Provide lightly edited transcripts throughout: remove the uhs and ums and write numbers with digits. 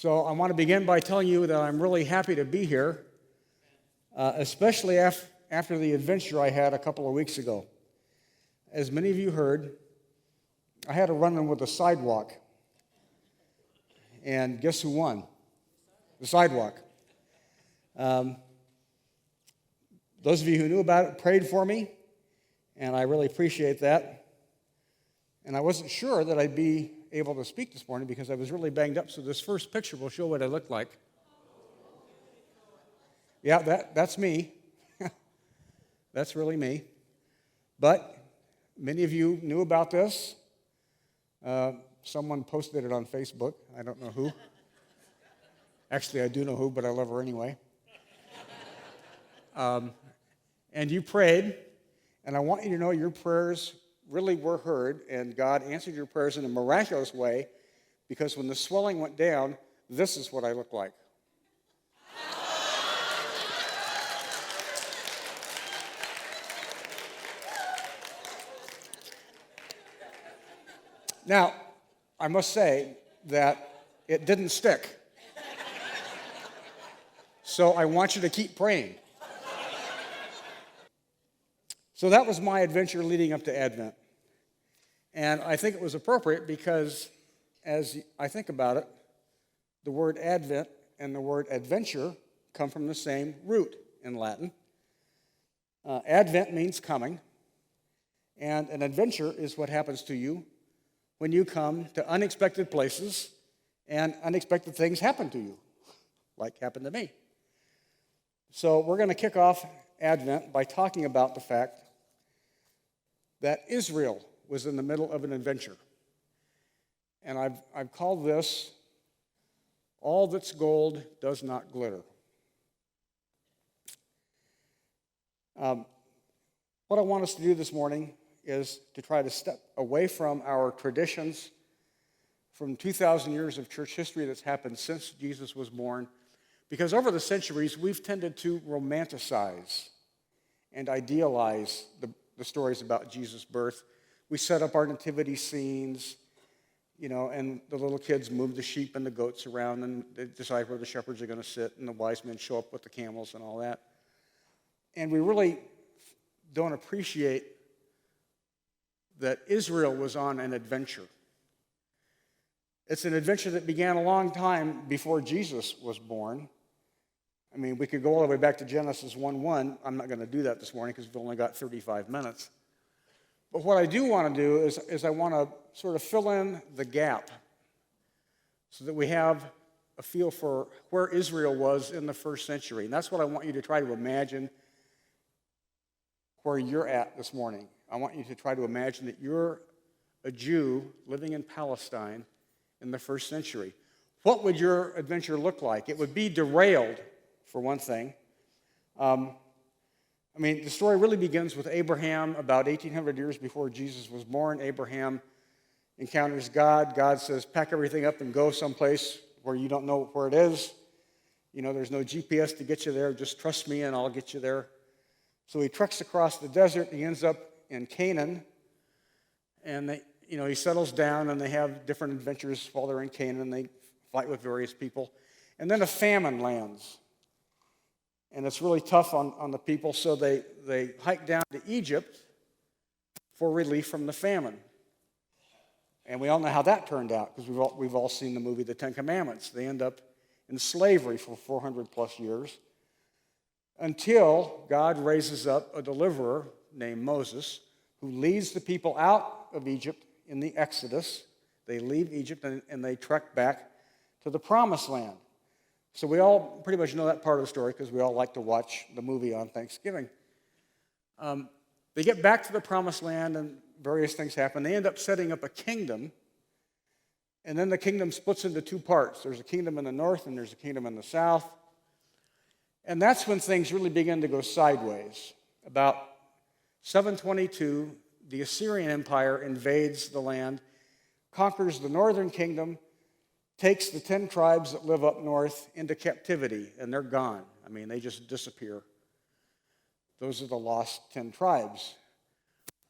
So I want to begin by telling you that I'm really happy to be here, especially after the adventure I had a couple of weeks ago. As many of you heard, I had a run-in with a sidewalk. And guess who won? The sidewalk. Those of you who knew about it prayed for me, and I really appreciate that. And I wasn't sure that I'd be able to speak this morning because I was really banged up, so this first picture will show what I look like. Yeah, that's me. That's really me. But many of you knew about this. Someone posted it on Facebook. I don't know who. Actually, I do know who, but I love her anyway. And you prayed, and I want you to know your prayers really were heard, and God answered your prayers in a miraculous way, because when the swelling went down, this is what I look like. Now, I must say that it didn't stick. So I want you to keep praying. So that was my adventure leading up to Advent. And I think it was appropriate because, as I think about it, the word Advent and the word adventure come from the same root in Latin. Advent means coming, and an adventure is what happens to you when you come to unexpected places and unexpected things happen to you, like happened to me. So we're going to kick off Advent by talking about the fact that Israel was in the middle of an adventure. And I've called this, All That's Gold Does Not Glitter. What I want us to do this morning is to try to step away from our traditions, from 2,000 years of church history that's happened since Jesus was born, because over the centuries, we've tended to romanticize and idealize the stories about Jesus' birth. We set up our nativity scenes, and the little kids move the sheep and the goats around, and they decide where the shepherds are going to sit, and the wise men show up with the camels and all that. And we really don't appreciate that Israel was on an adventure. It's an adventure that began a long time before Jesus was born. I mean, we could go all the way back to Genesis 1:1. I'm not going to do that this morning because we've only got 35 minutes. But what I do want to do is I want to sort of fill in the gap so that we have a feel for where Israel was in the first century. And that's what I want you to try to imagine where you're at this morning. I want you to try to imagine that you're a Jew living in Palestine in the first century. What would your adventure look like? It would be derailed, for one thing. The story really begins with Abraham about 1,800 years before Jesus was born. Abraham encounters God. God says, pack everything up and go someplace where you don't know where it is. There's no GPS to get you there. Just trust me and I'll get you there. So he treks across the desert. He ends up in Canaan. And he settles down and they have different adventures while they're in Canaan. They fight with various people. And then a famine lands. And it's really tough on the people, so they hike down to Egypt for relief from the famine. And we all know how that turned out, because we've all seen the movie The Ten Commandments. They end up in slavery for 400 plus years until God raises up a deliverer named Moses, who leads the people out of Egypt in the Exodus. They leave Egypt and they trek back to the Promised Land. So we all pretty much know that part of the story because we all like to watch the movie on Thanksgiving. They get back to the Promised Land and various things happen. They end up setting up a kingdom, and then the kingdom splits into two parts. There's a kingdom in the north and there's a kingdom in the south. And that's when things really begin to go sideways. About 722, the Assyrian Empire invades the land, conquers the northern kingdom, takes the 10 tribes that live up north into captivity, and they're gone. They just disappear. Those are the lost 10 tribes.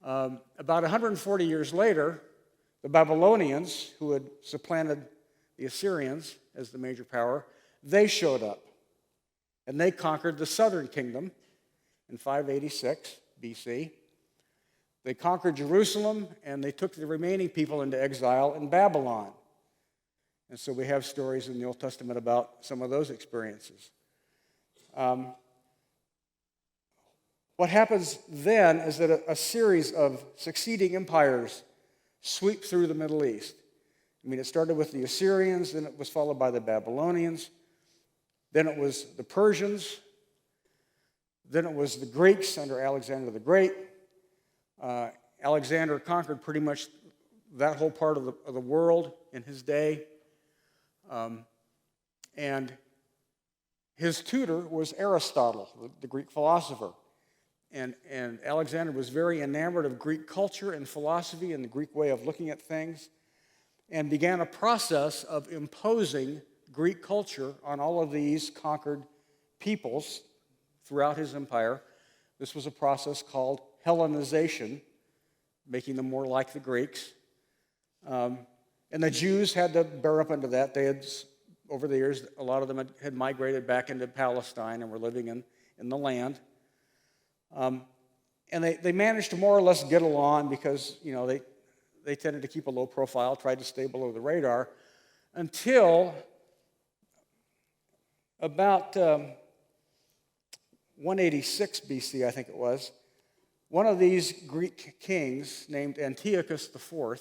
About 140 years later, the Babylonians, who had supplanted the Assyrians as the major power, they showed up. And they conquered the southern kingdom in 586 BC. They conquered Jerusalem, and they took the remaining people into exile in Babylon. And so we have stories in the Old Testament about some of those experiences. What happens then is that a series of succeeding empires sweep through the Middle East. I mean, it started with the Assyrians, then it was followed by the Babylonians, then it was the Persians, then it was the Greeks under Alexander the Great. Alexander conquered pretty much that whole part of the world in his day. And his tutor was Aristotle, the Greek philosopher. And Alexander was very enamored of Greek culture and philosophy and the Greek way of looking at things, and began a process of imposing Greek culture on all of these conquered peoples throughout his empire. This was a process called Hellenization, making them more like the Greeks. And the Jews had to bear up under that. They had, over the years, a lot of them had migrated back into Palestine and were living in the land. And they managed to more or less get along because, they tended to keep a low profile, tried to stay below the radar, until about 186 BC, I think it was. One of these Greek kings named Antiochus IV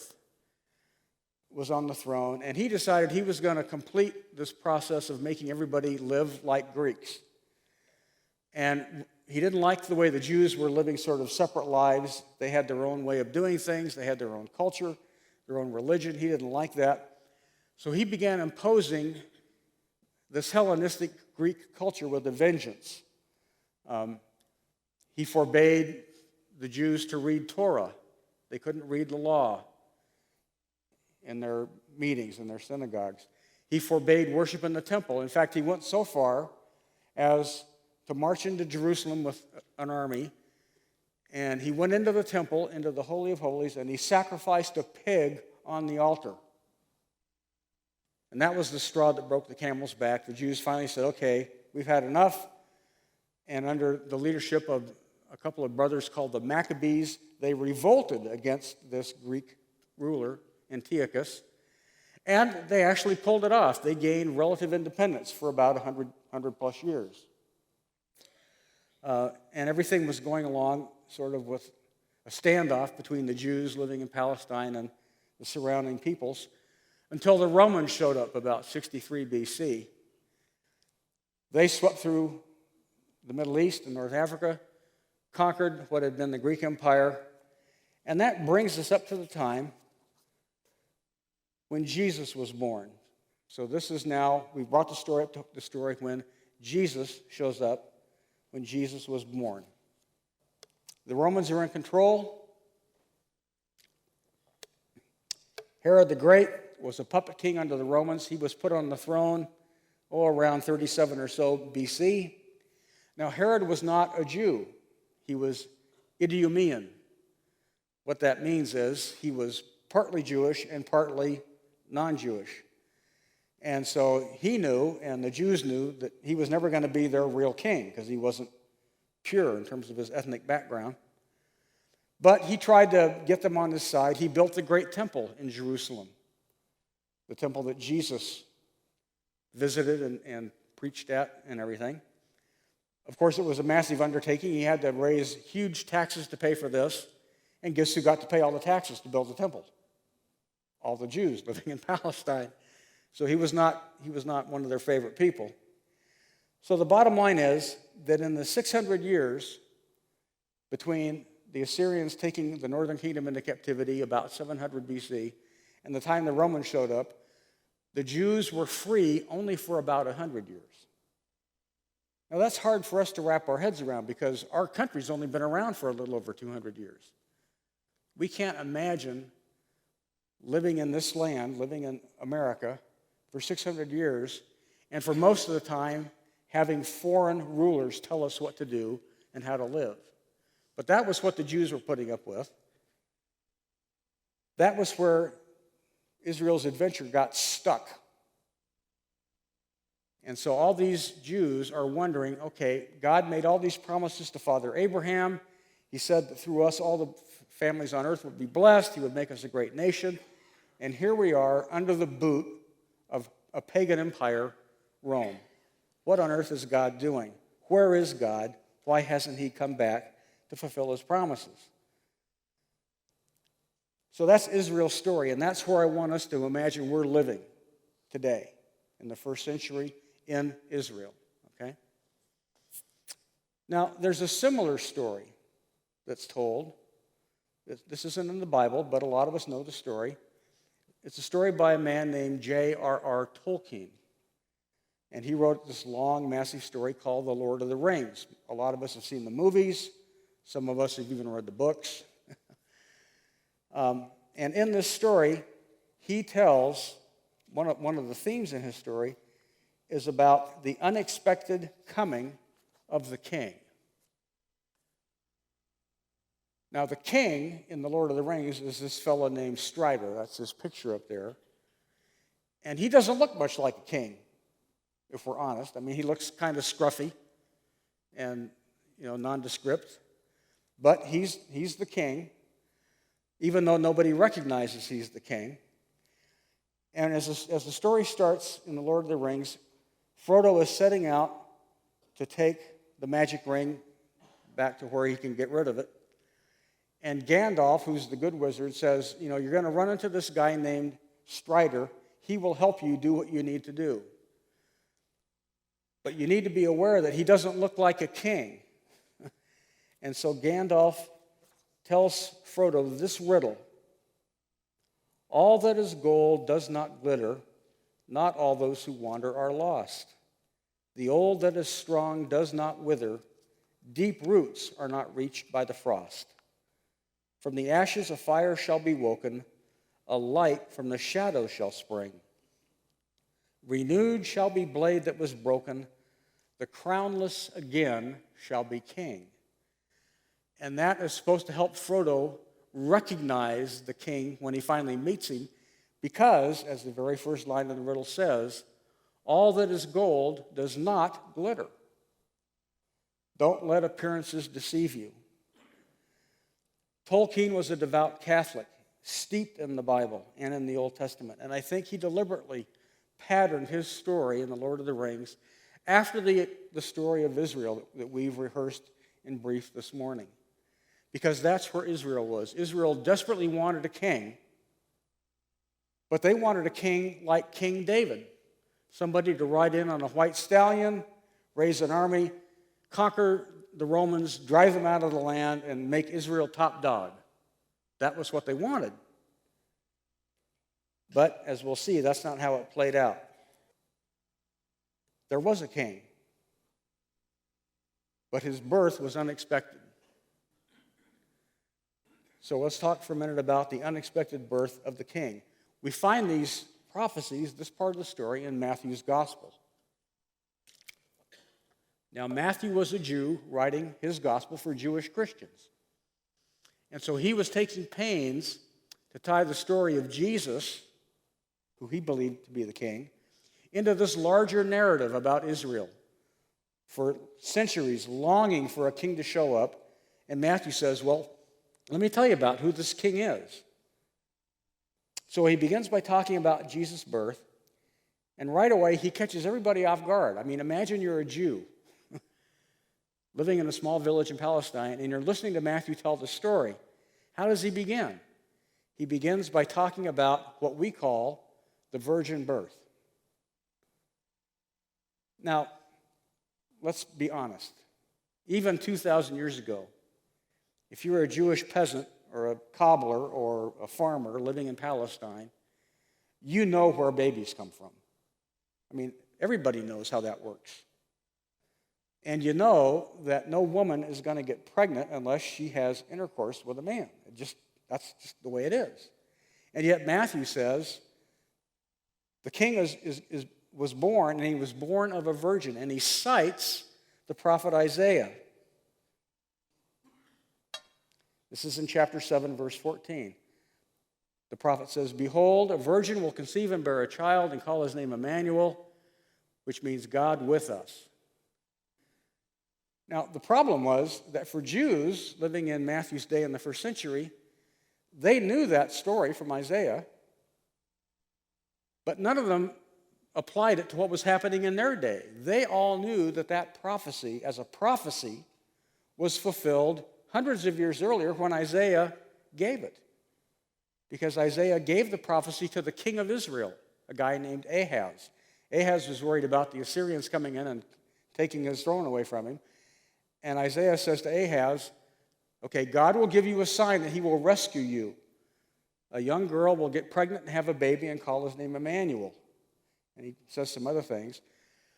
was on the throne, and he decided he was going to complete this process of making everybody live like Greeks. And he didn't like the way the Jews were living sort of separate lives. They had their own way of doing things. They had their own culture, their own religion. He didn't like that. So he began imposing this Hellenistic Greek culture with a vengeance. He forbade the Jews to read Torah. They couldn't read the law in their meetings, in their synagogues. He forbade worship in the temple. In fact, he went so far as to march into Jerusalem with an army, and he went into the temple, into the Holy of Holies, and he sacrificed a pig on the altar. And that was the straw that broke the camel's back. The Jews finally said, okay, we've had enough. And under the leadership of a couple of brothers called the Maccabees, they revolted against this Greek ruler, Antiochus, and they actually pulled it off. They gained relative independence for about 100 plus years. And everything was going along sort of with a standoff between the Jews living in Palestine and the surrounding peoples until the Romans showed up about 63 BC. They swept through the Middle East and North Africa, conquered what had been the Greek Empire, and that brings us up to the time when Jesus was born. So this is now, we've brought the story up to the story when Jesus shows up, when Jesus was born. The Romans are in control. Herod the Great was a puppet king under the Romans. He was put on the throne, around 37 or so BC. Now, Herod was not a Jew. He was Idumean. What that means is he was partly Jewish and partly non-Jewish. And so he knew, and the Jews knew, that he was never going to be their real king because he wasn't pure in terms of his ethnic background. But he tried to get them on his side. He built the great temple in Jerusalem, the temple that Jesus visited and preached at and everything. Of course, it was a massive undertaking. He had to raise huge taxes to pay for this. And guess who got to pay all the taxes to build the temple? All the Jews living in Palestine. So he was not one of their favorite people. So the bottom line is that in the 600 years between the Assyrians taking the northern kingdom into captivity about 700 BC and the time the Romans showed up, the Jews were free only for about 100 years. Now that's hard for us to wrap our heads around because our country's only been around for a little over 200 years. We can't imagine living in this land, living in America, for 600 years, and for most of the time, having foreign rulers tell us what to do and how to live. But that was what the Jews were putting up with. That was where Israel's adventure got stuck. And so all these Jews are wondering, okay, God made all these promises to Father Abraham. He said that through us all the families on earth would be blessed. He would make us a great nation. And here we are under the boot of a pagan empire, Rome. What on earth is God doing? Where is God? Why hasn't he come back to fulfill his promises? So that's Israel's story, and that's where I want us to imagine we're living today, in the first century in Israel, okay? Now, there's a similar story that's told. This isn't in the Bible, but a lot of us know the story. It's a story by a man named J.R.R. Tolkien. And he wrote this long, massive story called The Lord of the Rings. A lot of us have seen the movies. Some of us have even read the books. And in this story, he tells, one of the themes in his story is about the unexpected coming of the king. Now, the king in The Lord of the Rings is this fellow named Strider. That's his picture up there. And he doesn't look much like a king, if we're honest. I mean, he looks kind of scruffy and, nondescript. But he's the king, even though nobody recognizes he's the king. And as the story starts in The Lord of the Rings, Frodo is setting out to take the magic ring back to where he can get rid of it. And Gandalf, who's the good wizard, says, you're going to run into this guy named Strider. He will help you do what you need to do. But you need to be aware that he doesn't look like a king. And so Gandalf tells Frodo this riddle. All that is gold does not glitter. Not all those who wander are lost. The old that is strong does not wither. Deep roots are not reached by the frost. From the ashes a fire shall be woken, a light from the shadow shall spring. Renewed shall be blade that was broken, the crownless again shall be king. And that is supposed to help Frodo recognize the king when he finally meets him, because, as the very first line of the riddle says, all that is gold does not glitter. Don't let appearances deceive you. Tolkien was a devout Catholic, steeped in the Bible and in the Old Testament. And I think he deliberately patterned his story in The Lord of the Rings after the story of Israel that we've rehearsed in brief this morning. Because that's where Israel was. Israel desperately wanted a king, but they wanted a king like King David. Somebody to ride in on a white stallion, raise an army, conquer the Romans, drive them out of the land, and make Israel top dog. That was what they wanted. But, as we'll see, that's not how it played out. There was a king, but his birth was unexpected. So let's talk for a minute about the unexpected birth of the king. We find these prophecies, this part of the story, in Matthew's gospel. Now, Matthew was a Jew writing his gospel for Jewish Christians. And so he was taking pains to tie the story of Jesus, who he believed to be the king, into this larger narrative about Israel. For centuries, longing for a king to show up. And Matthew says, well, let me tell you about who this king is. So he begins by talking about Jesus' birth. And right away, he catches everybody off guard. I mean, imagine you're a Jew living in a small village in Palestine, and you're listening to Matthew tell the story. How does he begin? He begins by talking about what we call the virgin birth. Now, let's be honest. Even 2,000 years ago, if you were a Jewish peasant or a cobbler or a farmer living in Palestine, you know where babies come from. I mean, everybody knows how that works. And you know that no woman is going to get pregnant unless she has intercourse with a man. That's just the way it is. And yet Matthew says the king was born, and he was born of a virgin. And he cites the prophet Isaiah. This is in chapter 7, verse 14. The prophet says, "Behold, a virgin will conceive and bear a child and call his name Emmanuel," which means God with us. Now, the problem was that for Jews living in Matthew's day in the first century, they knew that story from Isaiah, but none of them applied it to what was happening in their day. They all knew that that prophecy, as a prophecy, was fulfilled hundreds of years earlier when Isaiah gave it. Because Isaiah gave the prophecy to the king of Israel, a guy named Ahaz. Ahaz was worried about the Assyrians coming in and taking his throne away from him. And Isaiah says to Ahaz, okay, God will give you a sign that he will rescue you. A young girl will get pregnant and have a baby and call his name Emmanuel. And he says some other things.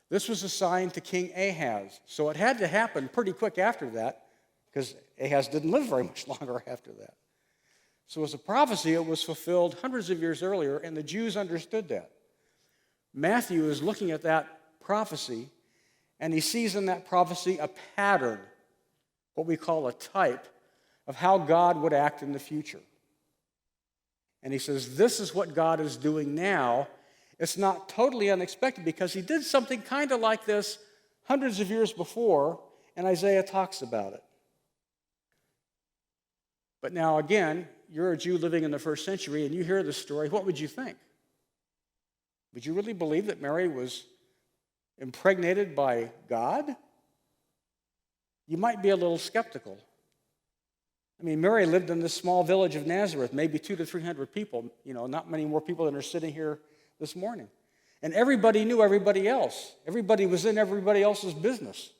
This was a sign to King Ahaz. So it had to happen pretty quick after that, because Ahaz didn't live very much longer after that. So as a prophecy, it was fulfilled hundreds of years earlier, and the Jews understood that. Matthew is looking at that prophecy, and he sees in that prophecy a pattern, what we call a type, of how God would act in the future. And he says, this is what God is doing now. It's not totally unexpected, because he did something kind of like this hundreds of years before, and Isaiah talks about it. But now again, you're a Jew living in the first century, and you hear this story, what would you think? Would you really believe that Mary was impregnated by God? You might be a little skeptical. I mean, Mary lived in this small village of Nazareth, maybe 200 to 300 people, not many more people than are sitting here this morning. And everybody knew everybody else. Everybody was in everybody else's business.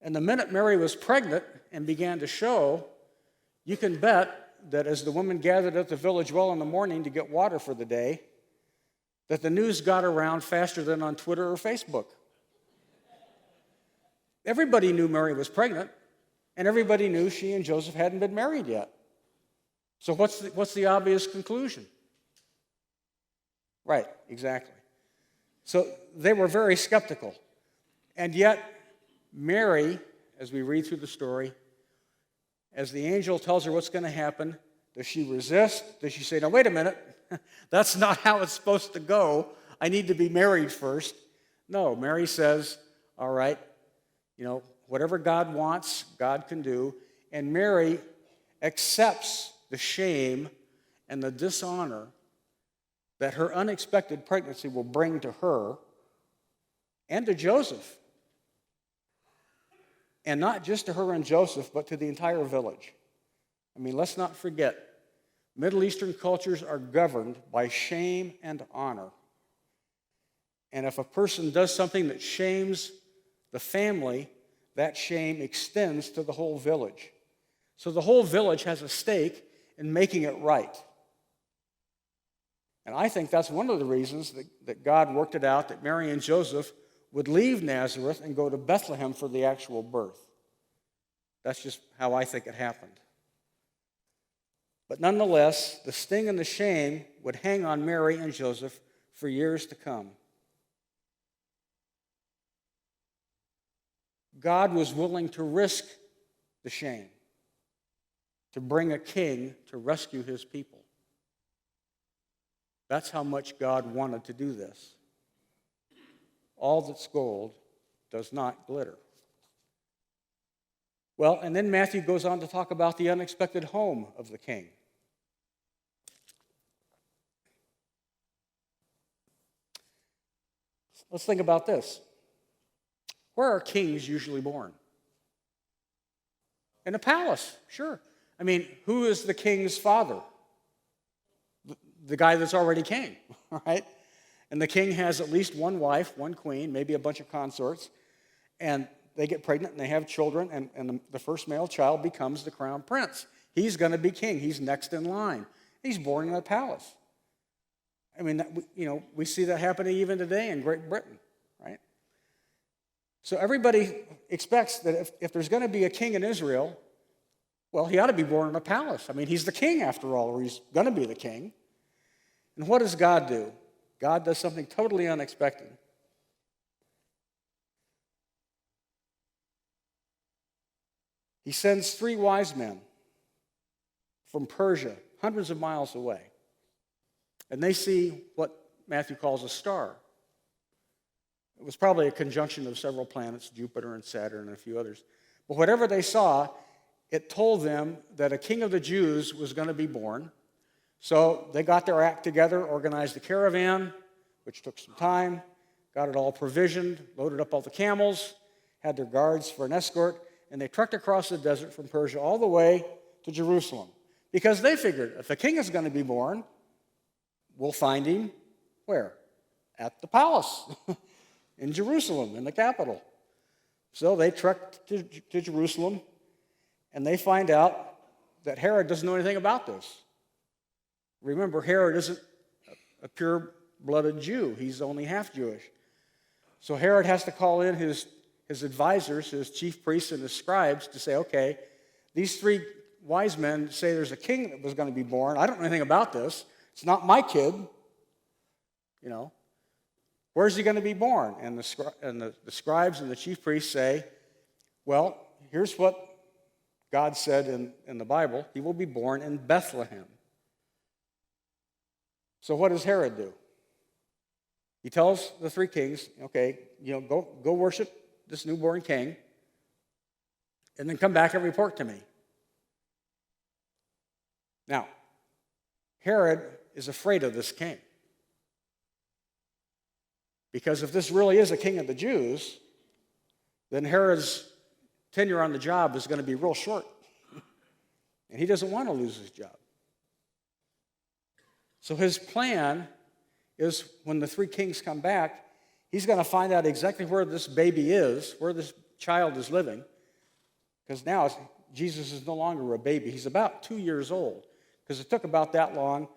And the minute Mary was pregnant and began to show, you can bet that as the women gathered at the village well in the morning to get water for the day, that the news got around faster than on Twitter or Facebook. Everybody knew Mary was pregnant, and everybody knew she and Joseph hadn't been married yet. So what's the obvious conclusion? Right, exactly. So they were very skeptical. And yet, Mary, as we read through the story, as the angel tells her what's going to happen, does she resist? Does she say, no, wait a minute, that's not how it's supposed to go. I need to be married first. No, Mary says, all right, whatever God wants, God can do. And Mary accepts the shame and the dishonor that her unexpected pregnancy will bring to her and to Joseph. And not just to her and Joseph, but to the entire village. I mean, let's not forget, Middle Eastern cultures are governed by shame and honor. And if a person does something that shames the family, that shame extends to the whole village. So the whole village has a stake in making it right. And I think that's one of the reasons that God worked it out that Mary and Joseph would leave Nazareth and go to Bethlehem for the actual birth. That's just how I think it happened. But nonetheless, the sting and the shame would hang on Mary and Joseph for years to come. God was willing to risk the shame to bring a king to rescue his people. That's how much God wanted to do this. All that's gold does not glitter. Well, and then Matthew goes on to talk about the unexpected home of the king. Let's think about this. Where are kings usually born? In a palace, sure. I mean, who is the king's father? The guy that's already king, right? And the king has at least one wife, one queen, maybe a bunch of consorts, and they get pregnant and they have children, and the first male child becomes the crown prince. He's going to be king. He's next in line. He's born in a palace. I mean, we see that happening even today in Great Britain, right? So everybody expects that if there's going to be a king in Israel, well, he ought to be born in a palace. I mean, he's the king after all, or he's going to be the king. And what does God do? God does something totally unexpected. He sends 3 wise men from Persia, hundreds of miles away. And they see what Matthew calls a star. It was probably a conjunction of several planets, Jupiter and Saturn and a few others. But whatever they saw, it told them that a king of the Jews was going to be born. So they got their act together, organized a caravan, which took some time, got it all provisioned, loaded up all the camels, had their guards for an escort, and they trekked across the desert from Persia all the way to Jerusalem. Because they figured, if a king is going to be born, we'll find him where? At the palace in Jerusalem, in the capital. So they trekked to Jerusalem, and they find out that Herod doesn't know anything about this. Remember, Herod isn't a pure-blooded Jew. He's only half Jewish. So Herod has to call in his advisors, his chief priests and his scribes, to say, okay, these three wise men say there's a king that was going to be born. I don't know anything about this. It's not my kid. You know, where's he going to be born? And the scribes and the chief priests say, well, here's what God said in the Bible. He will be born in Bethlehem. So what does Herod do? He tells the three kings, okay, go worship this newborn king, and then come back and report to me. Now, Herod is afraid of this king. Because if this really is a king of the Jews, then Herod's tenure on the job is going to be real short. And he doesn't want to lose his job. So his plan is when the three kings come back, he's going to find out exactly where this baby is, where this child is living. Because now Jesus is no longer a baby. He's about 2 years old. Because it took about that long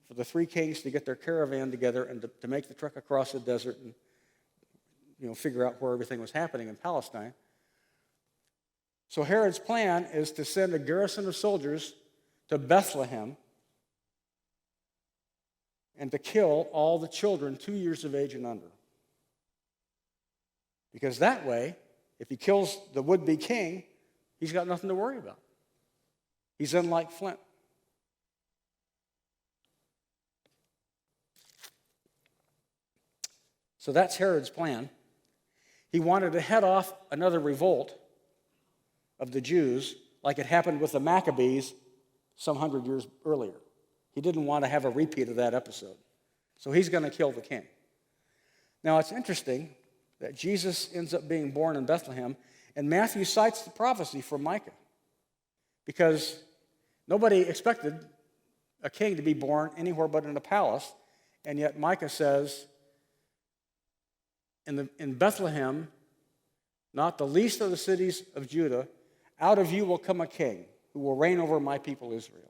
for the three kings to get their caravan together and to make the trek across the desert and figure out where everything was happening in Palestine. So Herod's plan is to send a garrison of soldiers to Bethlehem and to kill all the children 2 years of age and under. Because that way, if he kills the would-be king, he's got nothing to worry about. He's unlike Flint. So that's Herod's plan. He wanted to head off another revolt of the Jews like it happened with the Maccabees some 100 years earlier. He didn't want to have a repeat of that episode. So he's going to kill the king. Now, it's interesting that Jesus ends up being born in Bethlehem, and Matthew cites the prophecy from Micah because nobody expected a king to be born anywhere but in a palace, and yet Micah says, in Bethlehem, not the least of the cities of Judah, out of you will come a king who will reign over my people Israel.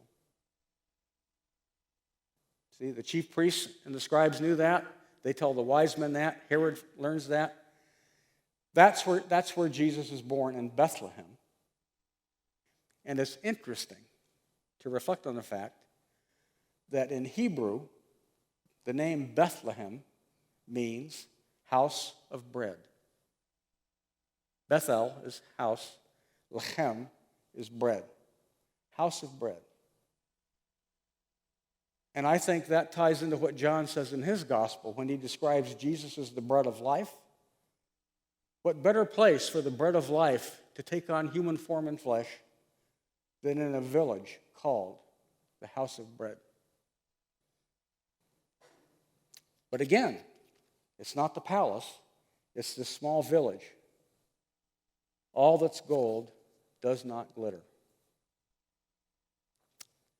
See, the chief priests and the scribes knew that. They tell the wise men that. Herod learns that. That's where Jesus is born, in Bethlehem. And it's interesting to reflect on the fact that in Hebrew, the name Bethlehem means house of bread. Bethel is house. Lechem is bread. House of bread. And I think that ties into what John says in his gospel when he describes Jesus as the bread of life. What better place for the bread of life to take on human form and flesh than in a village called the house of bread? But again, it's not the palace, it's the small village. All that's gold does not glitter.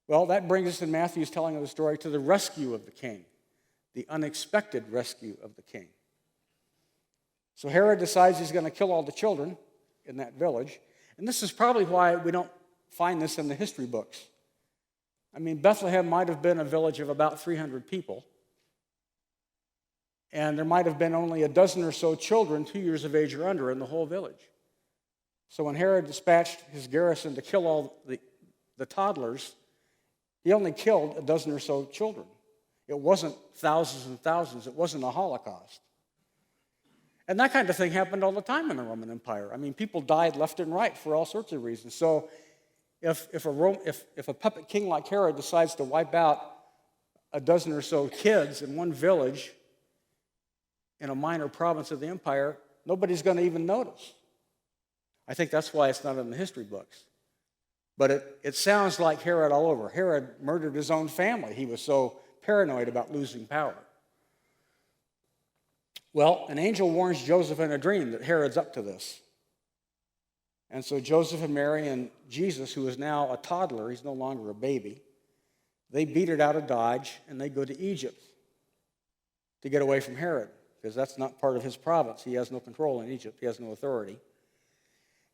Well, that brings us in Matthew's telling of the story to the rescue of the king, the unexpected rescue of the king. So Herod decides he's going to kill all the children in that village, and this is probably why we don't find this in the history books. I mean, Bethlehem might have been a village of about 300 people, and there might have been only a dozen or so children 2 years of age or under in the whole village. So when Herod dispatched his garrison to kill all the toddlers, he only killed a dozen or so children. It wasn't thousands and thousands. It wasn't a Holocaust. And that kind of thing happened all the time in the Roman Empire. I mean, people died left and right for all sorts of reasons. So if a puppet king like Herod decides to wipe out a dozen or so kids in one village in a minor province of the empire, nobody's going to even notice. I think that's why it's not in the history books. But it sounds like Herod all over. Herod murdered his own family. He was so paranoid about losing power. Well, an angel warns Joseph in a dream that Herod's up to this. And so Joseph and Mary and Jesus, who is now a toddler, he's no longer a baby, they beat it out of Dodge and they go to Egypt to get away from Herod, because that's not part of his province. He has no control in Egypt. He has no authority.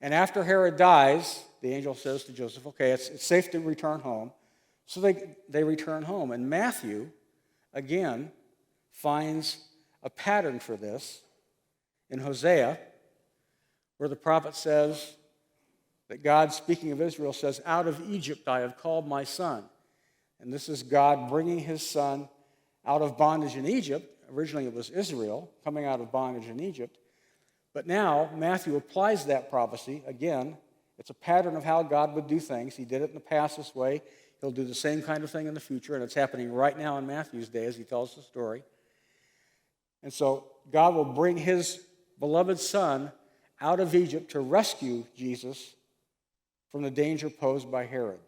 And after Herod dies, the angel says to Joseph, okay, it's safe to return home. So they return home. And Matthew, again, finds a pattern for this in Hosea, where the prophet says that God, speaking of Israel, says, out of Egypt I have called my son. And this is God bringing his son out of bondage in Egypt. Originally it was Israel coming out of bondage in Egypt. But now Matthew applies that prophecy. Again, it's a pattern of how God would do things. He did it in the past this way. He'll do the same kind of thing in the future, and it's happening right now in Matthew's day as he tells the story. And so God will bring his beloved son out of Egypt to rescue Jesus from the danger posed by Herod.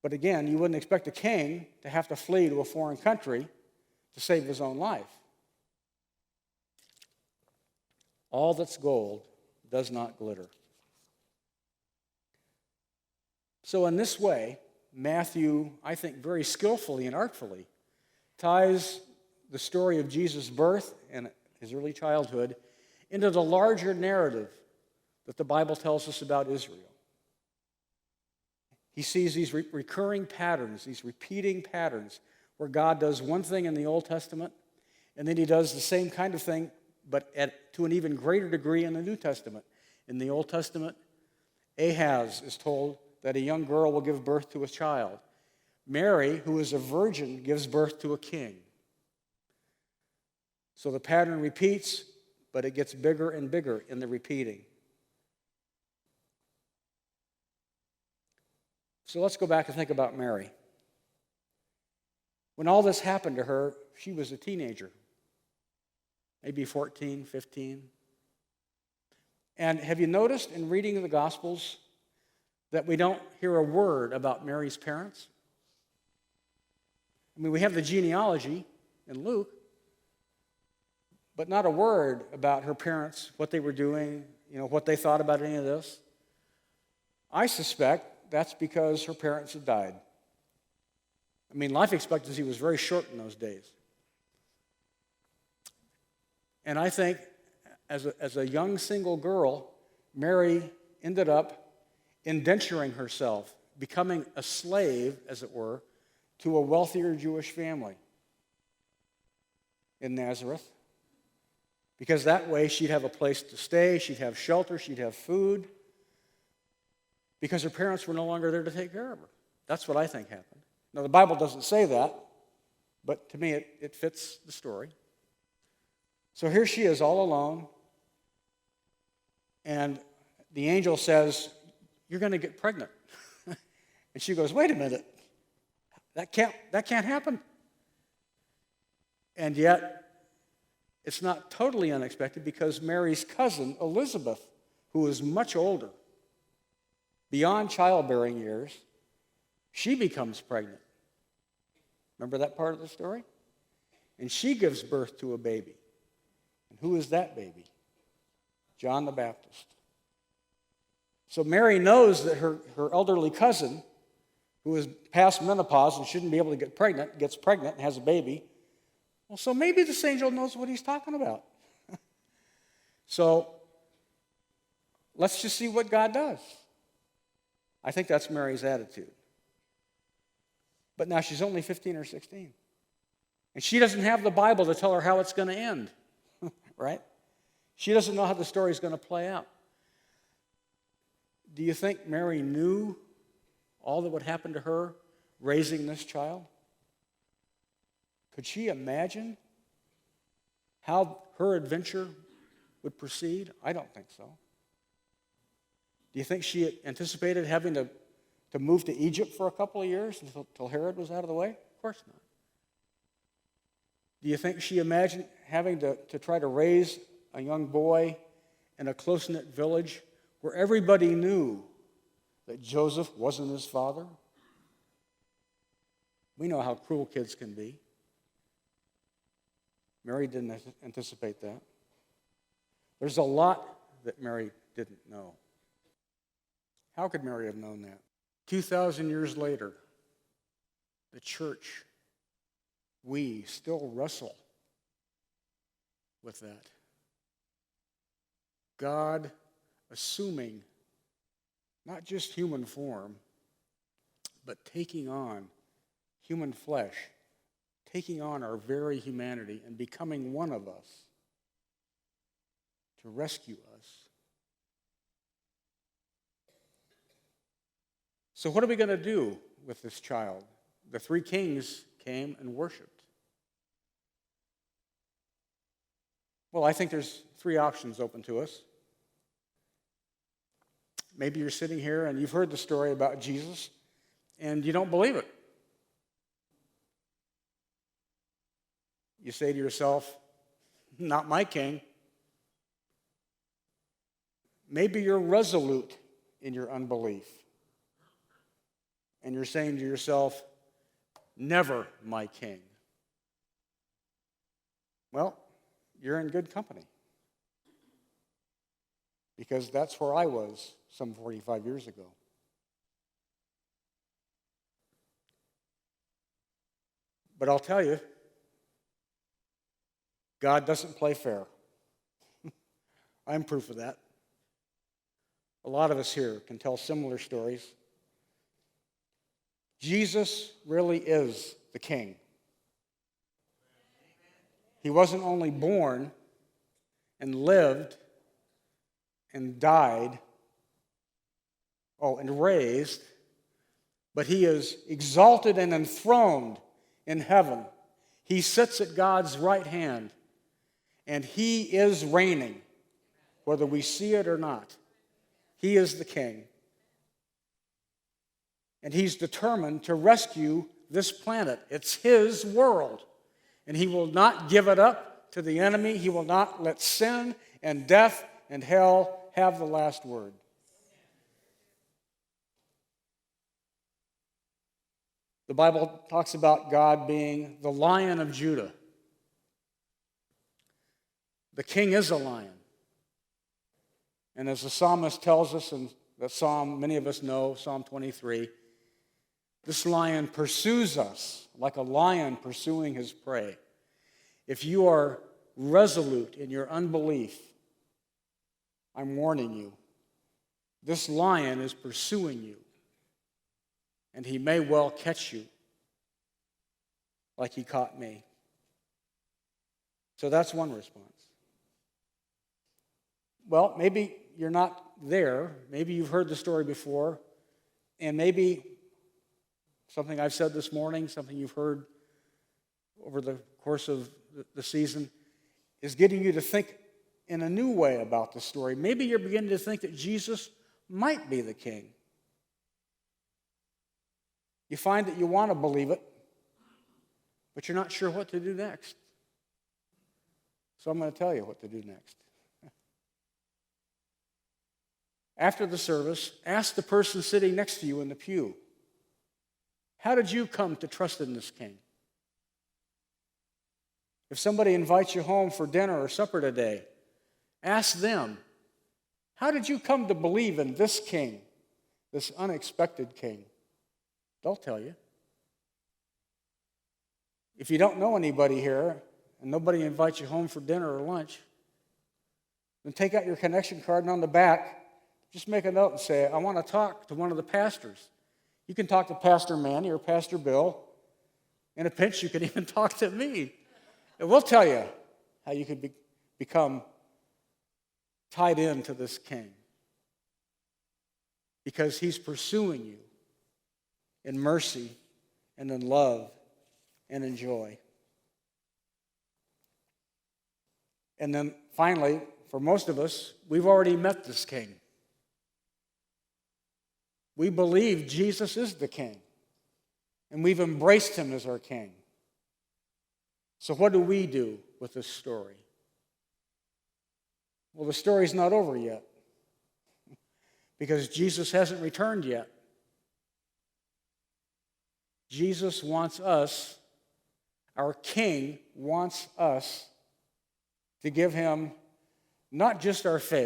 But again, you wouldn't expect a king to have to flee to a foreign country to save his own life. All that's gold does not glitter. So in this way, Matthew, I think very skillfully and artfully, ties the story of Jesus' birth and his early childhood into the larger narrative that the Bible tells us about Israel. He sees these recurring patterns, these repeating patterns, where God does one thing in the Old Testament, and then he does the same kind of thing, but to an even greater degree in the New Testament. In the Old Testament, Ahaz is told that a young girl will give birth to a child. Mary, who is a virgin, gives birth to a king. So the pattern repeats, but it gets bigger and bigger in the repeating. So let's go back and think about Mary. When all this happened to her, she was a teenager, maybe 14, 15. And have you noticed in reading the Gospels that we don't hear a word about Mary's parents? I mean, we have the genealogy in Luke, but not a word about her parents, what they were doing, what they thought about any of this. I suspect that's because her parents had died. I mean, life expectancy was very short in those days. And I think as a young single girl, Mary ended up indenturing herself, becoming a slave, as it were, to a wealthier Jewish family in Nazareth. Because that way she'd have a place to stay, she'd have shelter, she'd have food, because her parents were no longer there to take care of her. That's what I think happened. Now, the Bible doesn't say that, but to me it fits the story. So here she is all alone, and the angel says, you're going to get pregnant. And she goes, wait a minute, that can't happen. And yet, it's not totally unexpected, because Mary's cousin, Elizabeth, who is much older, beyond childbearing years, she becomes pregnant. Remember that part of the story? And she gives birth to a baby. And who is that baby? John the Baptist. So Mary knows that her elderly cousin, who is past menopause and shouldn't be able to get pregnant, gets pregnant and has a baby. Well, so maybe this angel knows what he's talking about. So let's just see what God does. I think that's Mary's attitude. But now she's only 15 or 16. And she doesn't have the Bible to tell her how it's going to end, right? She doesn't know how the story is going to play out. Do you think Mary knew all that would happen to her raising this child? Could she imagine how her adventure would proceed? I don't think so. Do you think she anticipated having to move to Egypt for a couple of years until Herod was out of the way? Of course not. Do you think she imagined having to try to raise a young boy in a close-knit village where everybody knew that Joseph wasn't his father? We know how cruel kids can be. Mary didn't anticipate that. There's a lot that Mary didn't know. How could Mary have known that? 2,000 years later, the church, we still wrestle with that. God assuming not just human form, but taking on human flesh, taking on our very humanity and becoming one of us to rescue us. So what are we going to do with this child? The three kings came and worshiped. Well, I think there's three options open to us. Maybe you're sitting here and you've heard the story about Jesus and you don't believe it. You say to yourself, not my king. Maybe you're resolute in your unbelief. And you're saying to yourself, never my king. Well, you're in good company. Because that's where I was some 45 years ago. But I'll tell you, God doesn't play fair. I'm proof of that. A lot of us here can tell similar stories. Jesus really is the king. He wasn't only born and lived and died, and raised, but he is exalted and enthroned in heaven. He sits at God's right hand, and he is reigning, whether we see it or not. He is the king. And he's determined to rescue this planet. It's his world. And he will not give it up to the enemy. He will not let sin and death and hell have the last word. The Bible talks about God being the Lion of Judah. The king is a lion. And as the psalmist tells us in that psalm many of us know, Psalm 23, this lion pursues us like a lion pursuing his prey. If you are resolute in your unbelief, I'm warning you, this lion is pursuing you, and he may well catch you like he caught me. So that's one response. Well, maybe you're not there. Maybe you've heard the story before, and maybe something I've said this morning, something you've heard over the course of the season, is getting you to think in a new way about the story. Maybe you're beginning to think that Jesus might be the king. You find that you want to believe it, but you're not sure what to do next. So I'm going to tell you what to do next. After the service, ask the person sitting next to you in the pew, how did you come to trust in this king? If somebody invites you home for dinner or supper today, ask them, how did you come to believe in this king, this unexpected king? They'll tell you. If you don't know anybody here and nobody invites you home for dinner or lunch, then take out your connection card, and on the back, just make a note and say, I want to talk to one of the pastors. You can talk to Pastor Manny or Pastor Bill. In a pinch, you can even talk to me. And we'll tell you how you can become tied into this king. Because he's pursuing you in mercy and in love and in joy. And then finally, for most of us, we've already met this king. We believe Jesus is the king, and we've embraced him as our king. So what do we do with this story? Well, the story's not over yet because Jesus hasn't returned yet. Jesus wants us, our King wants us to give him not just our faith,